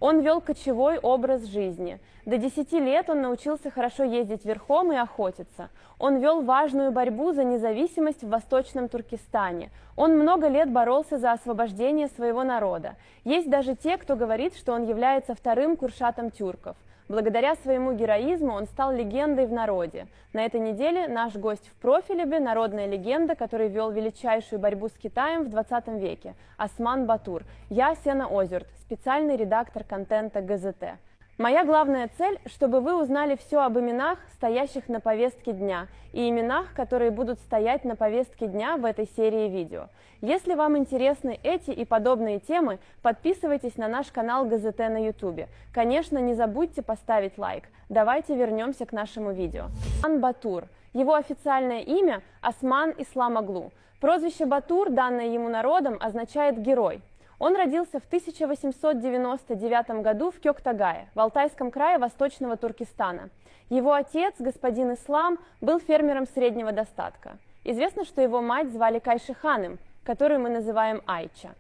Он вел кочевой образ жизни. До 10 лет он научился хорошо ездить верхом и охотиться. Он вел важную борьбу за независимость в Восточном Туркестане. Он много лет боролся за освобождение своего народа. Есть даже те, кто говорит, что он является вторым Куршатом тюрков. Благодаря своему героизму он стал легендой в народе. На этой неделе наш гость в профиле, народная легенда, который вел величайшую борьбу с Китаем в 20 веке, Осман Батур. Я Сена Озюрт, специальный редактор контента ГЗТ. Моя главная цель, чтобы вы узнали все об именах, стоящих на повестке дня, и именах, которые будут стоять на повестке дня в этой серии видео. Если вам интересны эти и подобные темы, подписывайтесь на наш канал ГЗТ на YouTube. Конечно, не забудьте поставить лайк. Давайте вернемся к нашему видео. Осман Батур. Его официальное имя – Осман Ислам Оглу. Прозвище Батур, данное ему народом, означает «герой». Он родился в 1899 году в Кёктагае, в Алтайском крае Восточного Туркестана. Его отец, господин Ислам, был фермером среднего достатка. Известно, что его мать звали Кайши ханым, которую мы называем Айча.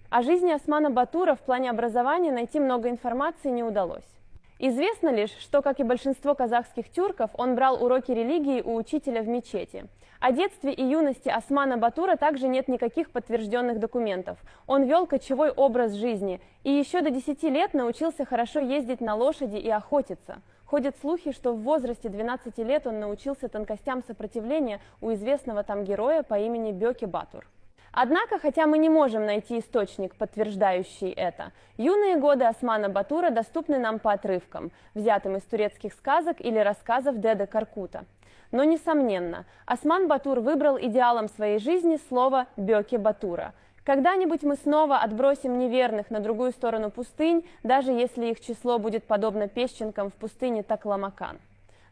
О жизни Османа Батура в плане образования найти много информации не удалось. Известно лишь, что, как и большинство казахских тюрков, он брал уроки религии у учителя в мечети. О детстве и юности Османа Батура также нет никаких подтвержденных документов. Он вел кочевой образ жизни и еще до 10 лет научился хорошо ездить на лошади и охотиться. Ходят слухи, что в возрасте 12 лет он научился тонкостям сопротивления у известного там героя по имени Бёке Батур. Однако, хотя мы не можем найти источник, подтверждающий это, юные годы Османа Батура доступны нам по отрывкам, взятым из турецких сказок или рассказов Деде Коркута. Но, несомненно, Осман Батур выбрал идеалом своей жизни слово «Бёке Батура». Когда-нибудь мы снова отбросим неверных на другую сторону пустынь, даже если их число будет подобно песчинкам в пустыне Такламакан.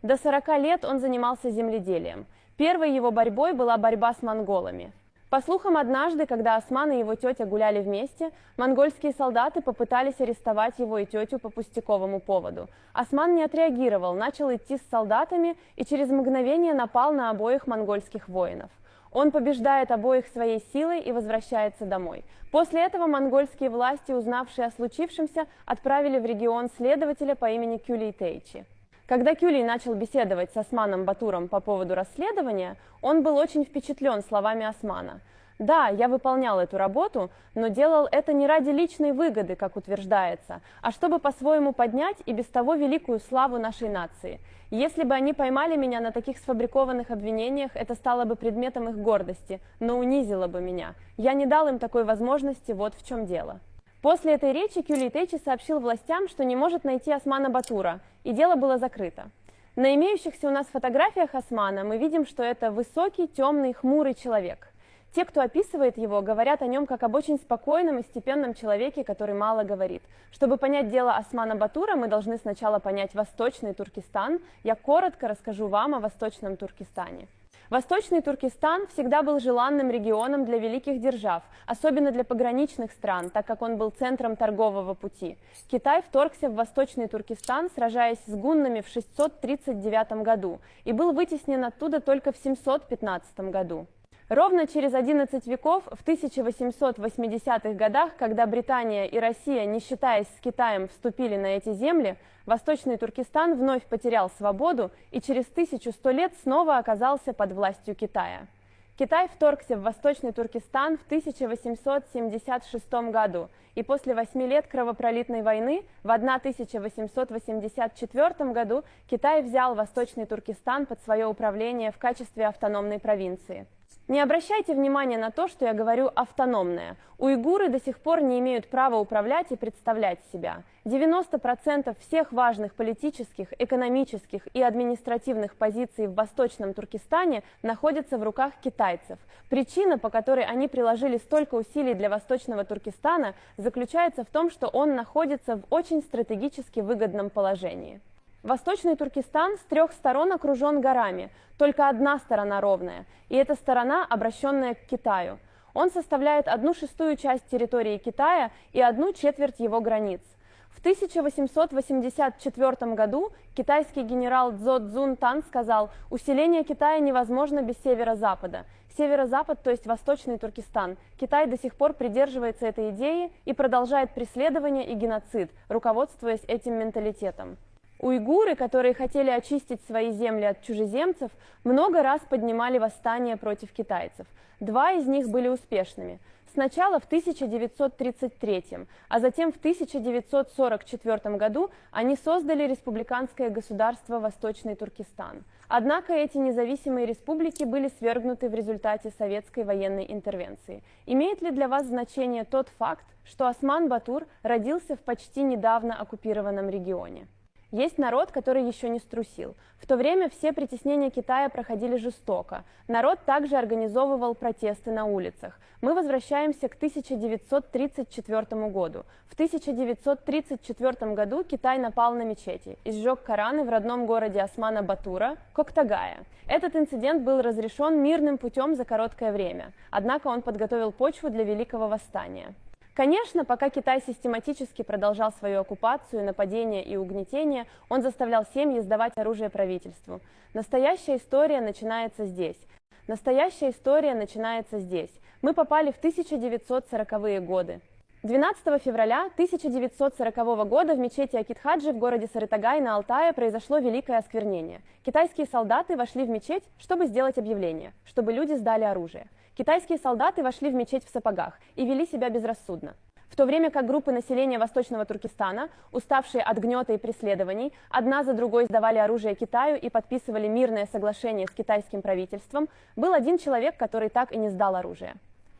До 40 лет он занимался земледелием. Первой его борьбой была борьба с монголами. По слухам, однажды, когда Осман и его тетя гуляли вместе, монгольские солдаты попытались арестовать его и тетю по пустяковому поводу. Осман не отреагировал, начал идти с солдатами и через мгновение напал на обоих монгольских воинов. Он побеждает обоих своей силой и возвращается домой. После этого монгольские власти, узнавшие о случившемся, отправили в регион следователя по имени Кюлей Тейчи. Когда Кюлей начал беседовать с Османом Батуром по поводу расследования, он был очень впечатлен словами Османа. «Да, я выполнял эту работу, но делал это не ради личной выгоды, как утверждается, а чтобы по-своему поднять и без того великую славу нашей нации. Если бы они поймали меня на таких сфабрикованных обвинениях, это стало бы предметом их гордости, но унизило бы меня. Я не дал им такой возможности, вот в чем дело». После этой речи Кюлей Тейчи сообщил властям, что не может найти Османа Батура, и дело было закрыто. На имеющихся у нас фотографиях Османа мы видим, что это высокий, темный, хмурый человек. Те, кто описывает его, говорят о нем как об очень спокойном и степенном человеке, который мало говорит. Чтобы понять дело Османа Батура, мы должны сначала понять Восточный Туркестан. Я коротко расскажу вам о Восточном Туркестане. Восточный Туркестан всегда был желанным регионом для великих держав, особенно для пограничных стран, так как он был центром торгового пути. Китай вторгся в Восточный Туркестан, сражаясь с гуннами в 639 году, и был вытеснен оттуда только в 715 году. Ровно через 11 веков, в 1880-х годах, когда Британия и Россия, не считаясь с Китаем, вступили на эти земли, Восточный Туркестан вновь потерял свободу и через 1100 лет снова оказался под властью Китая. Китай вторгся в Восточный Туркестан в 1876 году, и после 8 лет кровопролитной войны в 1884 году Китай взял Восточный Туркестан под свое управление в качестве автономной провинции. Не обращайте внимания на то, что я говорю «автономная». Уйгуры до сих пор не имеют права управлять и представлять себя. 90% всех важных политических, экономических и административных позиций в Восточном Туркестане находятся в руках китайцев. Причина, по которой они приложили столько усилий для Восточного Туркестана, заключается в том, что он находится в очень стратегически выгодном положении. Восточный Туркестан с 3 сторон окружен горами, только одна сторона ровная, и эта сторона, обращенная к Китаю. Он составляет 1/6 часть территории Китая и 1/4 его границ. В 1884 году китайский генерал Цзо Цзунтан сказал: «Усиление Китая невозможно без северо-запада». Северо-запад, то есть Восточный Туркестан. Китай до сих пор придерживается этой идеи и продолжает преследование и геноцид, руководствуясь этим менталитетом. Уйгуры, которые хотели очистить свои земли от чужеземцев, много раз поднимали восстания против китайцев. 2 из них были успешными. Сначала в 1933, а затем в 1944 году они создали республиканское государство Восточный Туркестан. Однако эти независимые республики были свергнуты в результате советской военной интервенции. Имеет ли для вас значение тот факт, что Осман Батур родился в почти недавно оккупированном регионе? Есть народ, который еще не струсил. В то время все притеснения Китая проходили жестоко. Народ также организовывал протесты на улицах. Мы возвращаемся к 1934 году. В 1934 году Китай напал на мечети и сжег Кораны в родном городе Османа Батура, Коктагая. Этот инцидент был разрешен мирным путем за короткое время. Однако он подготовил почву для Великого Восстания. Конечно, пока Китай систематически продолжал свою оккупацию, нападения и угнетение, он заставлял семьи сдавать оружие правительству. Настоящая история начинается здесь. Настоящая история начинается здесь. Мы попали в 1940-е годы. 12 февраля 1940 года в мечети Акит-Хаджи в городе Сарытагай на Алтае произошло великое осквернение. Китайские солдаты вошли в мечеть, чтобы сделать объявление, чтобы люди сдали оружие. Китайские солдаты вошли в мечеть в сапогах и вели себя безрассудно. В то время как группы населения Восточного Туркестана, уставшие от гнета и преследований, одна за другой сдавали оружие Китаю и подписывали мирное соглашение с китайским правительством, был один человек, который так и не сдал оружие.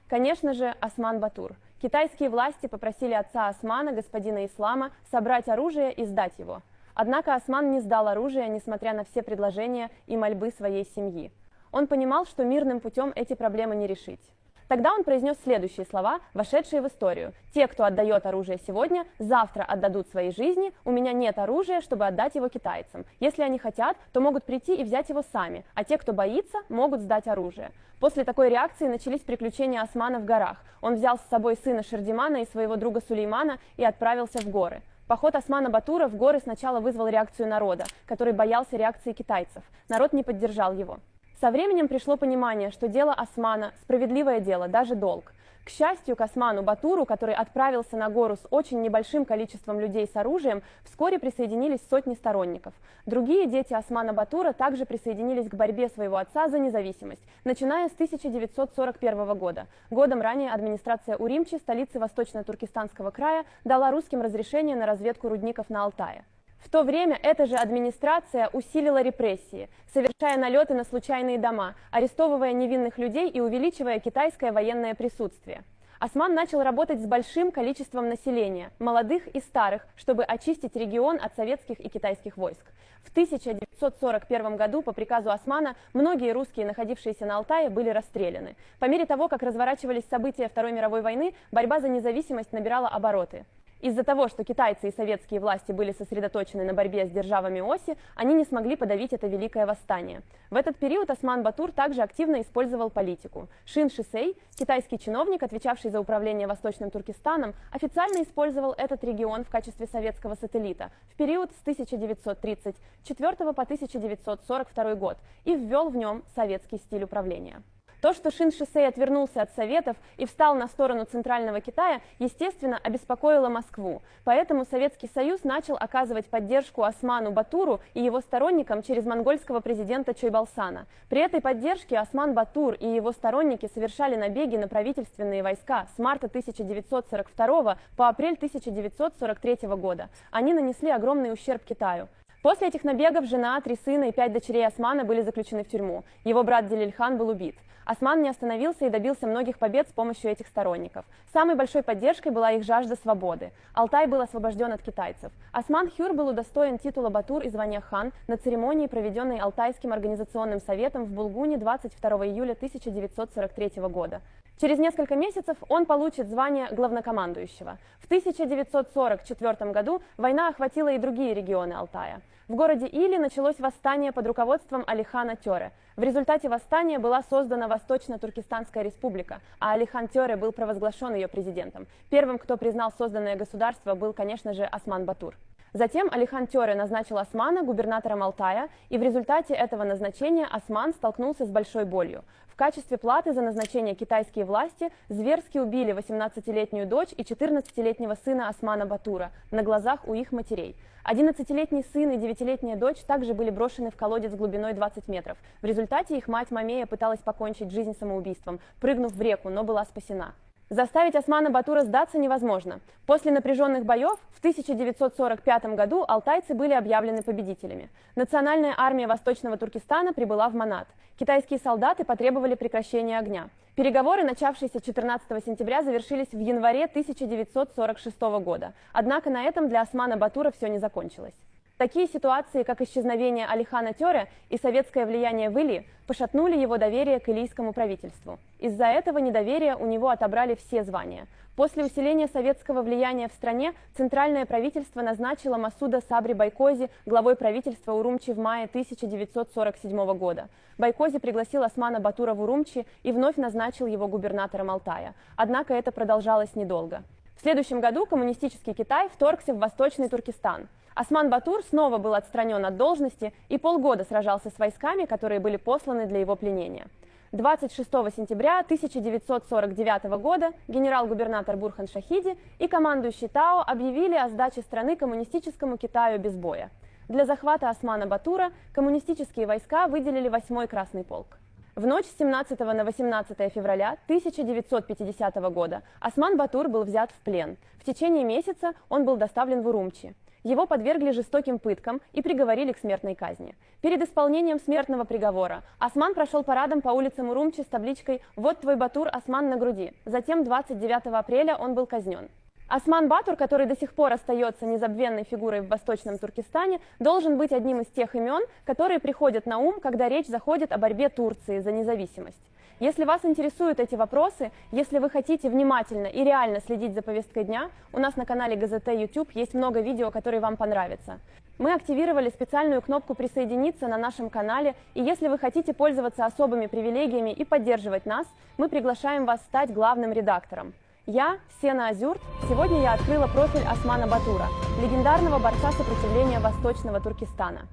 Конечно же, Осман Батур. Китайские власти попросили отца Османа, господина Ислама, собрать оружие и сдать его. Однако Осман не сдал оружие, несмотря на все предложения и мольбы своей семьи. Он понимал, что мирным путем эти проблемы не решить. Тогда он произнес следующие слова, вошедшие в историю. «Те, кто отдает оружие сегодня, завтра отдадут свои жизни. У меня нет оружия, чтобы отдать его китайцам. Если они хотят, то могут прийти и взять его сами, а те, кто боится, могут сдать оружие». После такой реакции начались приключения Османа в горах. Он взял с собой сына Шердимана и своего друга Сулеймана и отправился в горы. Поход Османа Батура в горы сначала вызвал реакцию народа, который боялся реакции китайцев. Народ не поддержал его. Со временем пришло понимание, что дело Османа – справедливое дело, даже долг. К счастью, к Осману Батуру, который отправился на гору с очень небольшим количеством людей с оружием, вскоре присоединились сотни сторонников. Другие дети Османа Батура также присоединились к борьбе своего отца за независимость, начиная с 1941 года. Годом ранее администрация Уримчи, столицы Восточно-Туркестанского края, дала русским разрешение на разведку рудников на Алтае. В то время эта же администрация усилила репрессии, совершая налеты на случайные дома, арестовывая невинных людей и увеличивая китайское военное присутствие. Осман начал работать с большим количеством населения, молодых и старых, чтобы очистить регион от советских и китайских войск. В 1941 году по приказу Османа многие русские, находившиеся на Алтае, были расстреляны. По мере того, как разворачивались события Второй мировой войны, борьба за независимость набирала обороты. Из-за того, что китайцы и советские власти были сосредоточены на борьбе с державами оси, они не смогли подавить это великое восстание. В этот период Осман Батур также активно использовал политику. Шин Шисей, китайский чиновник, отвечавший за управление Восточным Туркестаном, официально использовал этот регион в качестве советского сателлита в период с 1934 по 1942 год и ввел в нем советский стиль управления. То, что Шин Шисей отвернулся от Советов и встал на сторону Центрального Китая, естественно, обеспокоило Москву. Поэтому Советский Союз начал оказывать поддержку Осману Батуру и его сторонникам через монгольского президента Чойбалсана. При этой поддержке Осман Батур и его сторонники совершали набеги на правительственные войска с марта 1942 по апрель 1943 года. Они нанесли огромный ущерб Китаю. После этих набегов жена, 3 сына и 5 дочерей Османа были заключены в тюрьму. Его брат Делильхан был убит. Осман не остановился и добился многих побед с помощью этих сторонников. Самой большой поддержкой была их жажда свободы. Алтай был освобожден от китайцев. Осман Хюр был удостоен титула Батур и звания хан на церемонии, проведенной Алтайским организационным советом в Булгуне 22 июля 1943 года. Через несколько месяцев он получит звание главнокомандующего. В 1944 году война охватила и другие регионы Алтая. В городе Или началось восстание под руководством Алихана Тере. В результате восстания была создана Восточно-Туркестанская республика, а Алихан Тере был провозглашен ее президентом. Первым, кто признал созданное государство, был, конечно же, Осман Батур. Затем Алихан Тере назначил Османа губернатором Алтая, и в результате этого назначения Осман столкнулся с большой болью. В качестве платы за назначение китайские власти зверски убили 18-летнюю дочь и 14-летнего сына Османа Батура на глазах у их матерей. 11-летний сын и 9-летняя дочь также были брошены в колодец глубиной 20 метров. В результате их мать Мамея пыталась покончить жизнь самоубийством, прыгнув в реку, но была спасена. Заставить Османа Батура сдаться невозможно. После напряженных боев в 1945 году алтайцы были объявлены победителями. Национальная армия Восточного Туркестана прибыла в Манат. Китайские солдаты потребовали прекращения огня. Переговоры, начавшиеся 14 сентября, завершились в январе 1946 года. Однако на этом для Османа Батура все не закончилось. Такие ситуации, как исчезновение Алихана Тере и советское влияние в Или, пошатнули его доверие к илийскому правительству. Из-за этого недоверия у него отобрали все звания. После усиления советского влияния в стране центральное правительство назначило Масуда Сабри Байкози главой правительства Урумчи в мае 1947 года. Байкози пригласил Османа Батура в Урумчи и вновь назначил его губернатором Алтая. Однако это продолжалось недолго. В следующем году коммунистический Китай вторгся в Восточный Туркестан. Осман Батур снова был отстранен от должности и полгода сражался с войсками, которые были посланы для его пленения. 26 сентября 1949 года генерал-губернатор Бурхан Шахиди и командующий ТАО объявили о сдаче страны коммунистическому Китаю без боя. Для захвата Османа Батура коммунистические войска выделили 8-й Красный полк. В ночь с 17 на 18 февраля 1950 года Осман Батур был взят в плен. В течение месяца он был доставлен в Урумчи. Его подвергли жестоким пыткам и приговорили к смертной казни. Перед исполнением смертного приговора Осман прошел парадом по улицам Урумчи с табличкой «Вот твой Батур, Осман» на груди. Затем 29 апреля он был казнен. Осман Батур, который до сих пор остается незабвенной фигурой в Восточном Туркестане, должен быть одним из тех имен, которые приходят на ум, когда речь заходит о борьбе Турции за независимость. Если вас интересуют эти вопросы, если вы хотите внимательно и реально следить за повесткой дня, у нас на канале ГЗТ YouTube есть много видео, которые вам понравятся. Мы активировали специальную кнопку «Присоединиться» на нашем канале, и если вы хотите пользоваться особыми привилегиями и поддерживать нас, мы приглашаем вас стать главным редактором. Я, Сена Азюрт, сегодня я открыла профиль Османа Батура, легендарного борца сопротивления Восточного Туркестана.